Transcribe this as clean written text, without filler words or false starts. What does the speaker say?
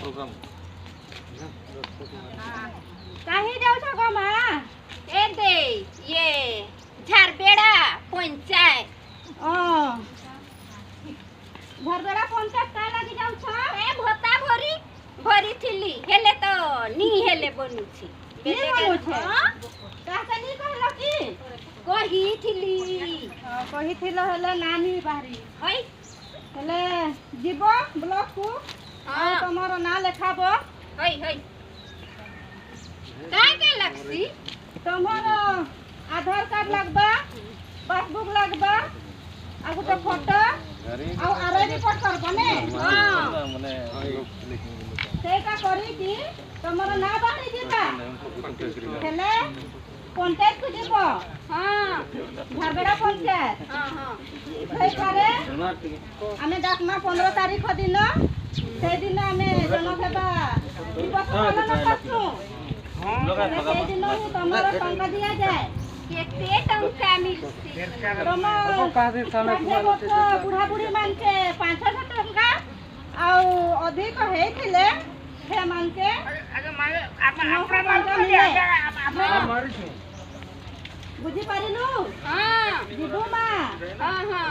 programme कहीं जाऊ छ गो मां ए दे ये झारबेड़ा पंचायत झारबेड़ा पंचायत का लगी जाऊ छ ए भोता भरी भरी थिली हेले तो नी हेले बनु छी बेले का कासे नी कहलो की कही थिलो हेले नानी बाहरी हई हेले जीवो ब्लॉक को तमरो ना लेखाबो हई हई काय के लगसी तमरो आधार कार्ड लगबा पासबुक लगबा आ गुटे फोटो आ आरआई रिपोर्ट करबो ने हां माने सेटा करी की तमरो ना बाहरी जीबा हेले पंचायत को जीबो हां झारबेड़ा पंचायत हां हां सेई पारे आमे डाकना 15 तारीख दिन से दिन आमे जनसेवा दिवस पालन करछु सेई दिन तमरो टंका दिया जाए केते टंका मिलसी तमरो काहे साले बुढ़ा बुढ़ी मानके 500 टंका आ अधिक हेथिले हे मानके बुझी पारिलु हां जीबो मा हां हां